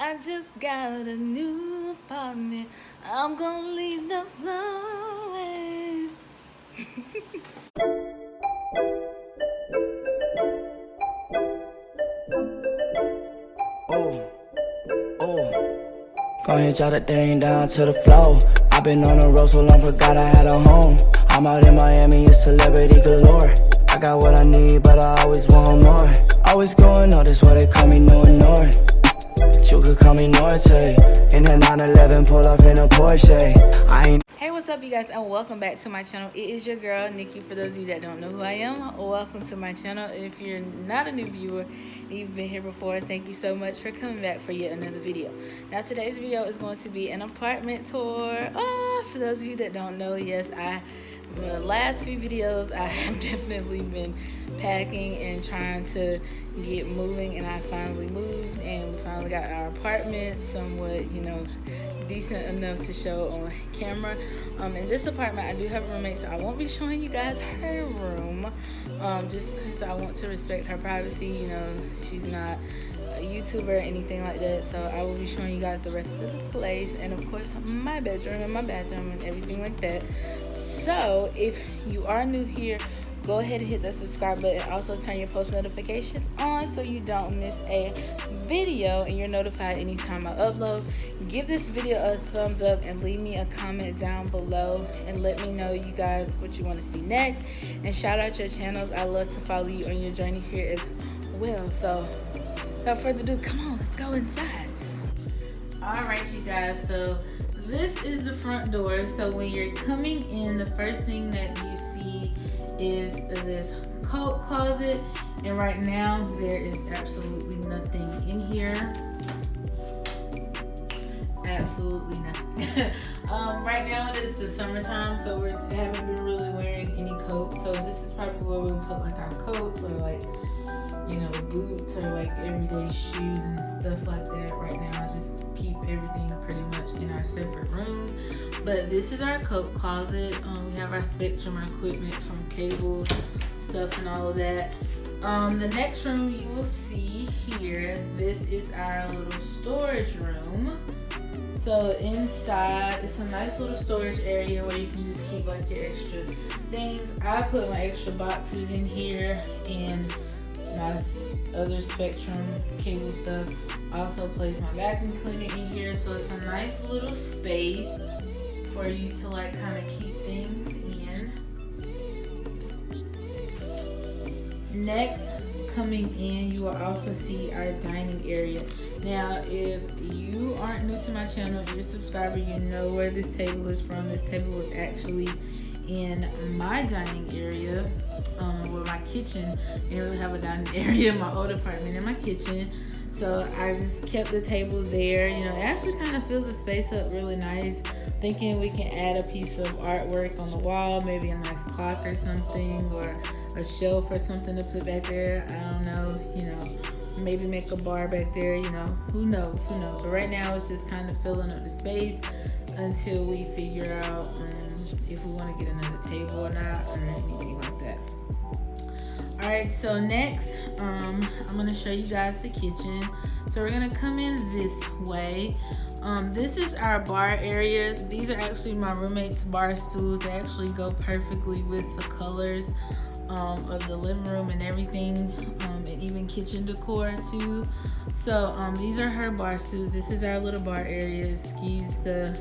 I just got a new apartment. I'm gonna leave the floor. Oh, oh. Go ahead, drop that thing down to the floor. I've been on the road so long, forgot I had a home. I'm out in Miami, it's celebrity galore. I got what I need, but I always want more. Always going on, that's why they call me no ignore. You could call me Norte. In a 911, pull off in a Porsche. I ain't. Hey, what's up, you guys, and welcome back to my channel. It is your girl Nikki. For those of you that don't know who I am, welcome to my channel. If you're not a new viewer and you've been here before, thank you so much for coming back for yet another video. Now today's video is going to be an apartment tour. For those of you that don't know, yes, the last few videos I have definitely been packing and trying to get moving, and I finally moved and we finally got our apartment somewhat, you know, decent enough to show on camera. In this apartment I do have a roommate, so I won't be showing you guys her room, just because I want to respect her privacy. You know, she's not a YouTuber or anything like that, so I will be showing you guys the rest of the place, and of course my bedroom and my bathroom and everything like that. So if you are new here, go ahead and hit the subscribe button. Also turn your post notifications on so you don't miss a video and you're notified anytime I upload. Give this video a thumbs up and leave me a comment down below and let me know, you guys, what you want to see next, and shout out your channels. I love to follow you on your journey here as well. So without further ado, come on, let's go inside. Alright, you guys, so this is the front door. So when you're coming in, the first thing that you see is this coat closet, and right now there is absolutely nothing in here. Absolutely nothing. Right now it is the summertime, so we haven't been really wearing any coats, so this is probably where we put like our coats or like, you know, boots or like everyday shoes and stuff like that. Right now just keep everything pretty much in our separate rooms. But this is our coat closet. We have our Spectrum equipment from cable stuff and all of that. The next room you will see here, this is our little storage room. So inside, it's a nice little storage area where you can just keep like your extra things. I put my extra boxes in here and my other Spectrum cable stuff. I also place my vacuum cleaner in here, so it's a nice little space for you to like kind of keep things in. Next, coming in, you will also see our dining area. Now, if you aren't new to my channel, if you're a subscriber, you know where this table is from. This table was actually in my dining area, with my kitchen. I didn't really have a dining area in my old apartment, in my kitchen. So I just kept the table there. You know, it actually kind of fills the space up really nice. Thinking we can add a piece of artwork on the wall, maybe a nice clock or something, or a shelf or something to put back there. I don't know, you know, maybe make a bar back there, you know, who knows. But right now it's just kind of filling up the space until we figure out if we want to get another table or not, or anything like that. Alright, so next, I'm going to show you guys the kitchen. So we're going to come in this way. This is our bar area. These are actually my roommate's bar stools. They actually go perfectly with the colors of the living room and everything, and even kitchen decor too. So these are her bar stools. This is our little bar area. Excuse the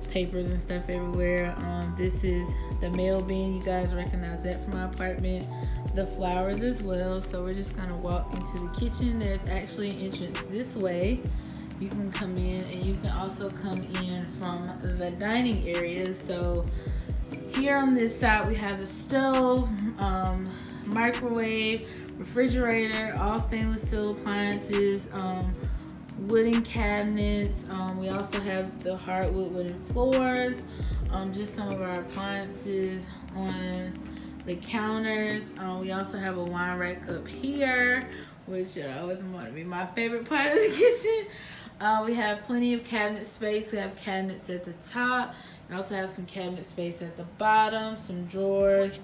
papers and stuff everywhere. This is the mail bin. You guys recognize that from my apartment. The flowers as well. So we're just gonna walk into the kitchen. There's actually an entrance this way. You can come in, and you can also come in from the dining area. So here on this side we have the stove, microwave, refrigerator, all stainless steel appliances, wooden cabinets. We also have the hardwood wooden floors, just some of our appliances on the counters. We also have a wine rack up here, which always want to be my favorite part of the kitchen. We have plenty of cabinet space. We have cabinets at the top. We also have some cabinet space at the bottom, some drawers,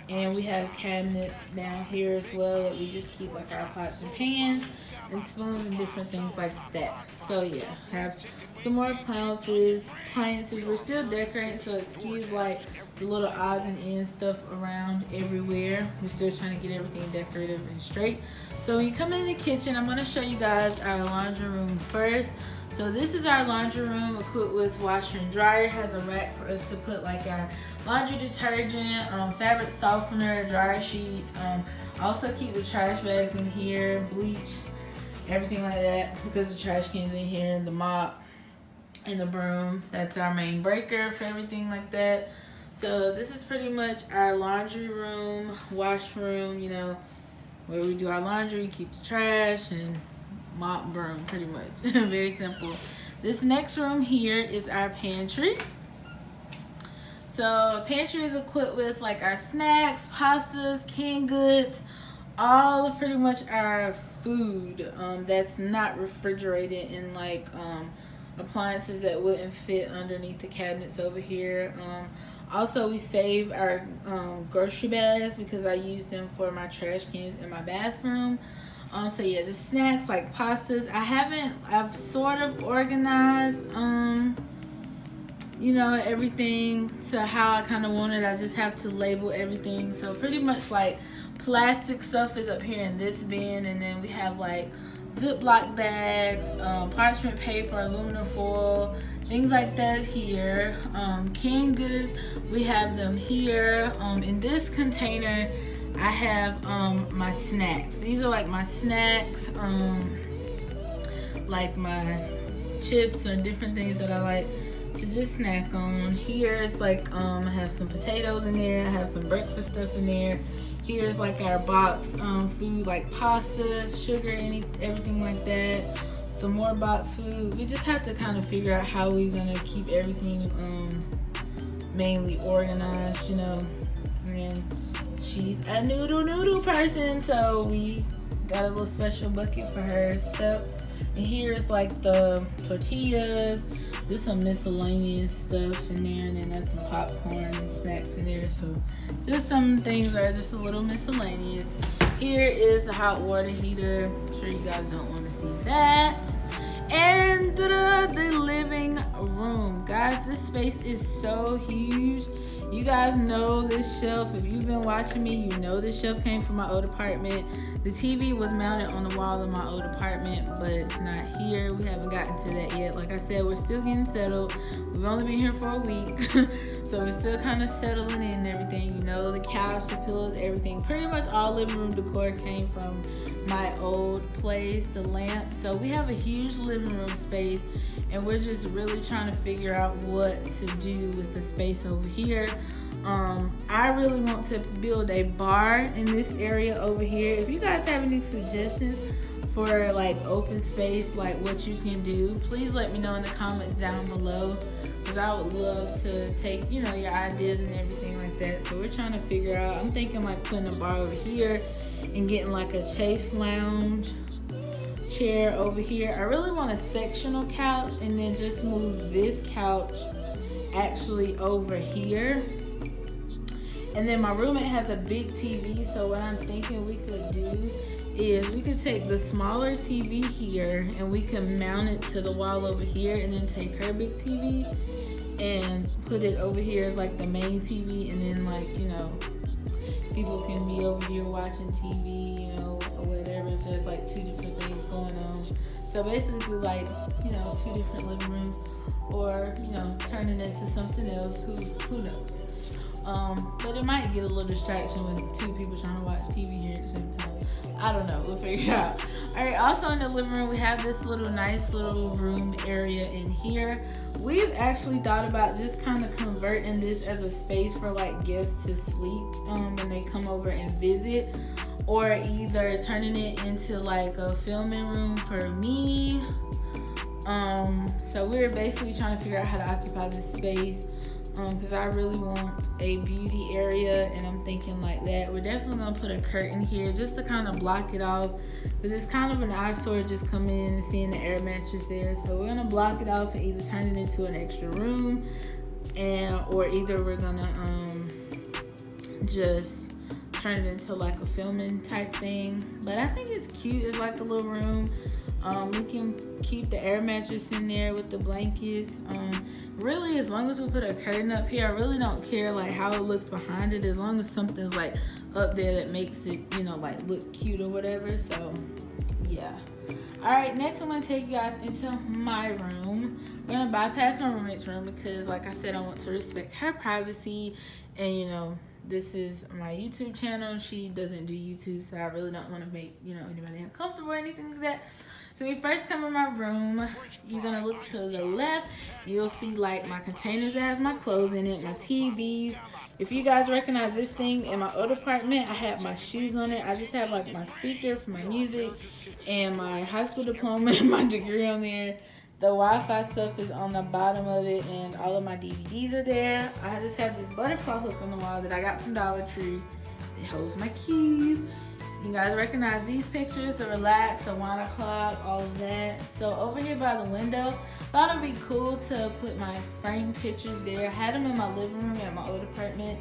and we have cabinets down here as well that we just keep like our pots and pans. and spoons and different things like that. So yeah, have some more appliances. We're still decorating, so it skews like the little odds and ends stuff around everywhere. We're still trying to get everything decorative and straight. So when you come in the kitchen, I'm going to show you guys our laundry room first. So this is our laundry room equipped with washer and dryer. It has a rack for us to put like our laundry detergent, fabric softener, dryer sheets. Also keep the trash bags in here, bleach, everything like that, because the trash can's in here, the mop and the broom. That's our main breaker for everything like that. So this is pretty much our laundry room, wash room, you know, where we do our laundry, keep the trash, and mop, broom, pretty much. Very simple. This next room here is our pantry. So pantry is equipped with like our snacks, pastas, canned goods, all of pretty much our food that's not refrigerated, and like appliances that wouldn't fit underneath the cabinets over here. Also, we save our grocery bags because I use them for my trash cans in my bathroom. So yeah, just snacks like pastas. I've sort of organized, you know, everything to how I kind of want it. I just have to label everything. So pretty much like plastic stuff is up here in this bin, and then we have like Ziploc bags, parchment paper, aluminum foil, things like that here. Canned goods, we have them here. In this container, I have my snacks. These are like my snacks, like my chips or different things that I like to just snack on. Here it's like I have some potatoes in there. I have some breakfast stuff in there. Here's like our box food, like pastas, sugar, everything like that. Some more box food. We just have to kind of figure out how we're gonna keep everything mainly organized, you know. And she's a noodle person, so we got a little special bucket for her stuff. And here is like the tortillas. There's some miscellaneous stuff in there, and then that's some popcorn and snacks in there. So just some things that are just a little miscellaneous. Here is the hot water heater. I'm sure you guys don't want to see that. And the living room. Guys, this space is so huge. You guys know this shelf. If you've been watching me, you know this shelf came from my old apartment. The TV was mounted on the wall in my old apartment, but it's not here. We haven't gotten to that yet. Like I said, we're still getting settled. We've only been here for a week, so we're still kind of settling in and everything. You know, the couch, the pillows, everything. Pretty much all living room decor came from my old place, the lamp. So we have a huge living room space, and we're just really trying to figure out what to do with the space over here. I really want to build a bar in this area over here. If you guys have any suggestions for like open space, like what you can do, please let me know in the comments down below, because I would love to take, you know, your ideas and everything like that. So we're trying to figure out, I'm thinking like putting a bar over here and getting like a chase lounge chair over here. I really want a sectional couch, and then just move this couch actually over here. And then my roommate has a big TV, so what I'm thinking we could do is we could take the smaller TV here and we can mount it to the wall over here, and then take her big TV and put it over here as like the main TV, and then like, you know, people can be over here watching TV, you know, or whatever, if there's like two different things going on. So basically like, you know, two different living rooms, or, you know, turning it into something else, who knows. But it might get a little distraction with two people trying to watch TV here at the same time. I don't know, we'll figure it out. Alright, also in the living room we have this nice little room area in here. We've actually thought about just kind of converting this as a space for like guests to sleep when they come over and visit, or either turning it into like a filming room for me. So we're basically trying to figure out how to occupy this space, because I really want a beauty area, and I'm thinking like that. We're definitely gonna put a curtain here just to kind of block it off, because it's kind of an eyesore just coming in and seeing the air mattress there. So we're gonna block it off and either turn it into an extra room, or either we're gonna just turn it into like a filming type thing. But I think it's cute. It's like a little room. We can keep the air mattress in there with the blankets. Really, as long as we put a curtain up here, I really don't care like how it looks behind it, as long as something's like up there that makes it, you know, like look cute or whatever. So yeah. All right, next I'm gonna take you guys into my room. We're gonna bypass my roommate's room because, like I said, I want to respect her privacy. And you know, this is my YouTube channel. She doesn't do YouTube, so I really don't want to make, you know, anybody uncomfortable or anything like that. So when you first come in my room, you're gonna look to the left. You'll see like my containers that has my clothes in it, my TVs. If you guys recognize this thing, in my old apartment, I had my shoes on it. I just have like my speaker for my music and my high school diploma and my degree on there. The Wi-Fi stuff is on the bottom of it, and all of my DVDs are there. I just have this butterfly hook on the wall that I got from Dollar Tree. It holds my keys. You guys recognize these pictures, the relax, the 1 o'clock, all of that. So over here by the window, thought it'd be cool to put my framed pictures there. I had them in my living room at my old apartment,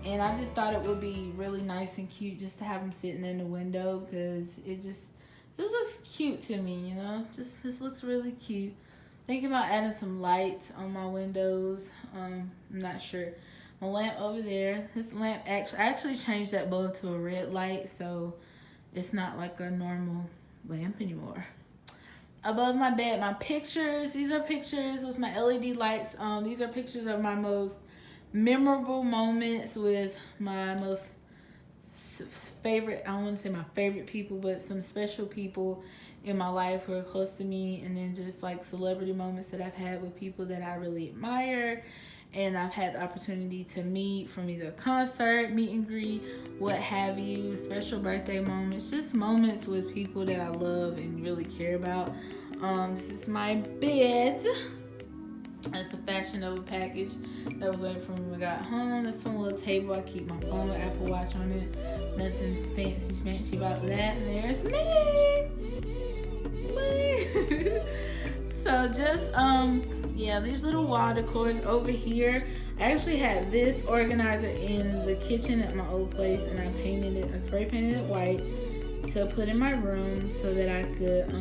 and I just thought it would be really nice and cute just to have them sitting in the window, because it just looks cute to me, you know. Just looks really cute. Thinking about adding some lights on my windows. I'm not sure. My lamp over there. This lamp I actually changed that bulb to a red light, so it's not like a normal lamp anymore. Above my bed, my pictures. These are pictures with my LED lights. These are pictures of my most memorable moments with my most favorite, I don't want to say my favorite people, but some special people in my life who are close to me, and then just like celebrity moments that I've had with people that I really admire and I've had the opportunity to meet from either a concert, meet and greet, what have you, special birthday moments, just moments with people that I love and really care about. This is my bed. That's a Fashion Nova package that was waiting for me when we got home. That's some little table. I keep my phone with Apple Watch on it. Nothing fancy about that. And there's me. So just yeah, these little wall decors over here. I actually had this organizer in the kitchen at my old place, and I spray painted it white to put in my room so that I could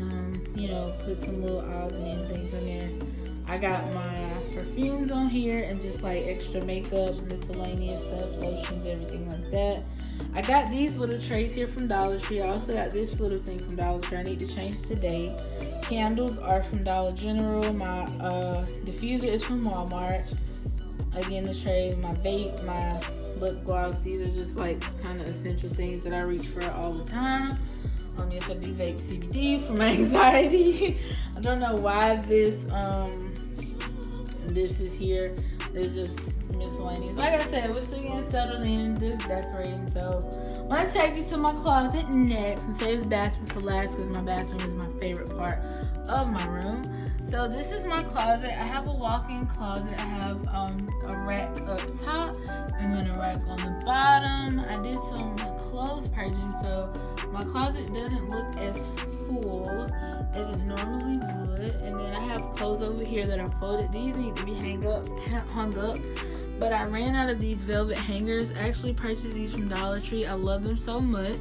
you know, put some little odds and ends things on there. I got my perfumes on here and just like extra makeup, miscellaneous stuff, lotions, everything like that. I got these little trays here from Dollar Tree. I also got this little thing from Dollar Tree. I need to change today. Candles are from Dollar General. My diffuser is from Walmart. Again, the tray, my vape, my lip gloss. These are just like kind of essential things that I reach for all the time. Yes, I do vape CBD for my anxiety. I don't know why this is here. There's just miscellaneous. Like I said, we're still getting settled in, just decorating. So I'm gonna take you to my closet next and save the bathroom for last, because my bathroom is my favorite part of my room. So this is my closet. I have a walk-in closet. I have a rack up top and then a rack on the bottom. I did some clothes purging, so my closet doesn't look as full as it normally would. And then I have clothes over here that are folded. These need to be hung up. But I ran out of these velvet hangers. I actually purchased these from Dollar Tree. I love them so much.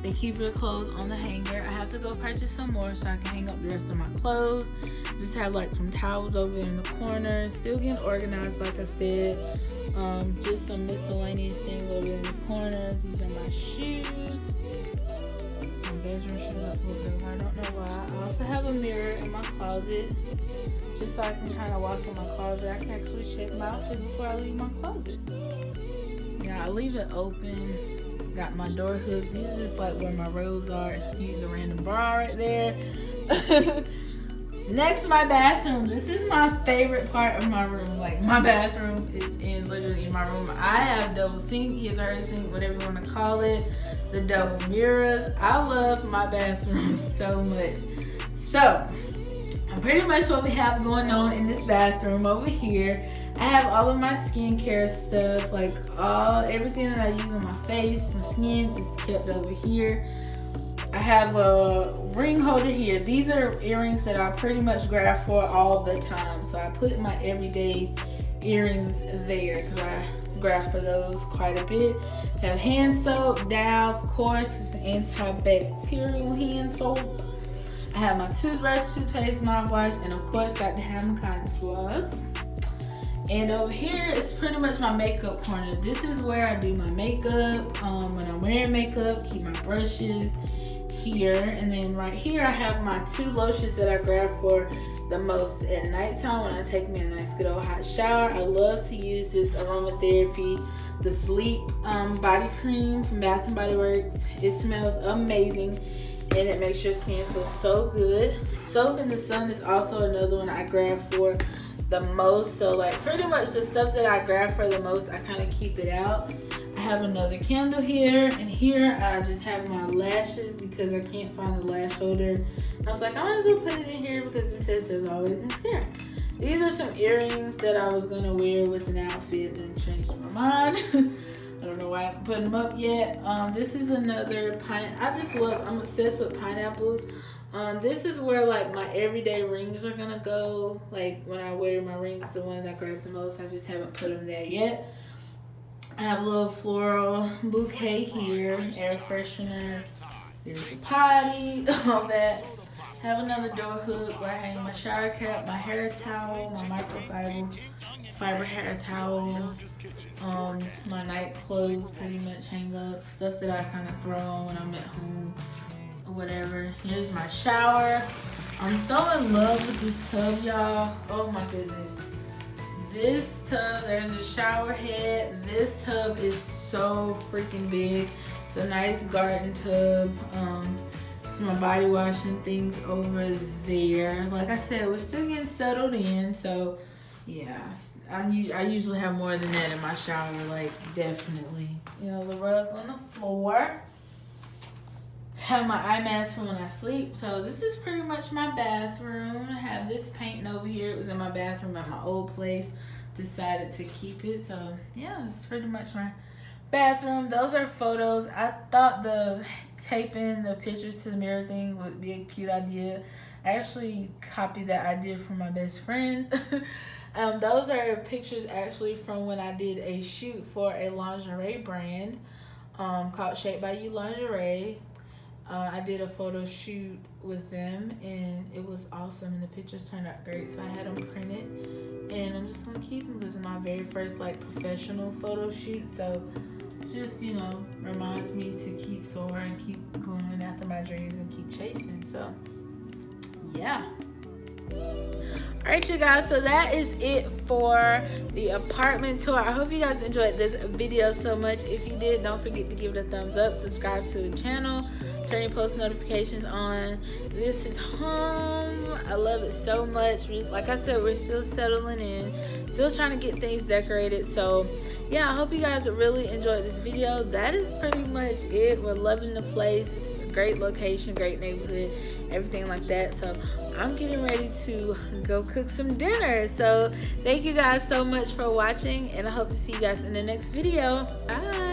They keep your clothes on the hanger. I have to go purchase some more so I can hang up the rest of my clothes. Just have like some towels over in the corner. Still getting organized, like I said. Just some miscellaneous things over in the corner. These are my shoes. My bedroom shoes are full of. I don't know why. I also have a mirror in my closet, just so I can kind of walk in my closet. I can actually check my outfit before I leave my closet. Yeah, I leave it open. Got my door hook. This is just like where my robes are. Excuse the random bra right there. Next, my bathroom. This is my favorite part of my room. Like, my bathroom is literally in my room. I have double sink, his, her sink, whatever you want to call it. The double mirrors. I love my bathroom so much. So, pretty much what we have going on in this bathroom over here. I have all of my skincare stuff, like everything that I use on my face and skin is kept over here. I have a ring holder here. These are earrings that I pretty much grab for all the time. So I put my everyday earrings there because I grab for those quite a bit. Have hand soap, Dow, of course, it's antibacterial hand soap. I have my toothbrush, toothpaste, mouthwash, and of course got to have my cotton swabs. And over here is pretty much my makeup corner. This is where I do my makeup. When I'm wearing makeup, keep my brushes here. And then right here I have my 2 lotions that I grab for the most at nighttime when I take me a nice good old hot shower. I love to use this aromatherapy, the Sleep body cream from Bath & Body Works. It smells amazing and it makes your skin feel so good. Soak in the Sun is also another one I grab for the most. So like pretty much the stuff that I grab for the most, I kind of keep it out. I have another candle here, and here I just have my lashes because I can't find the lash holder. I was like, I might as well put it in here because it says there's always mascara. These are some earrings that I was gonna wear with an outfit and changed my mind. I don't know why I haven't put them up yet. This is another I'm obsessed with pineapples. This is where like my everyday rings are gonna go. Like when I wear my rings, the ones I grab the most, I just haven't put them there yet. I have a little floral bouquet here, air freshener, there's a potty, all that. I have another door hook where I hang my shower cap, my hair towel, my microfiber hair towel, my night clothes pretty much hang up, stuff that I kind of throw on when I'm at home or whatever. Here's my shower. I'm so in love with this tub, y'all. Oh my goodness. This tub, there's a shower head. This tub is so freaking big. It's a nice garden tub. So my body wash and things over there. Like I said, we're still getting settled in. So yeah, I usually have more than that in my shower, like definitely. You know, the rugs on the floor. Have my eye mask for when I sleep. So this is pretty much my bathroom. I have this painting over here. It was in my bathroom at my old place. Decided to keep it. So yeah, it's pretty much my bathroom. Those are photos. I thought the taping the pictures to the mirror thing would be a cute idea. I actually copied that idea from my best friend. Those are pictures actually from when I did a shoot for a lingerie brand called Shaped by You Lingerie. I did a photo shoot with them and it was awesome and the pictures turned out great, so I had them printed and I'm just gonna keep them. This is my very first like professional photo shoot, so it's just, you know, reminds me to keep soaring, keep going after my dreams and keep chasing. So yeah. Alright you guys, so that is it for the apartment tour. I hope you guys enjoyed this video so much. If you did, don't forget to give it a thumbs up, subscribe to the channel, turn your post notifications on. This is home. I love it so much. Like I said, we're still settling in, still trying to get things decorated. So yeah, I hope you guys really enjoyed this video. That is pretty much it. We're loving the place. It's a great location, great neighborhood, everything like that. So I'm getting ready to go cook some dinner. So thank you guys so much for watching and I hope to see you guys in the next video. Bye.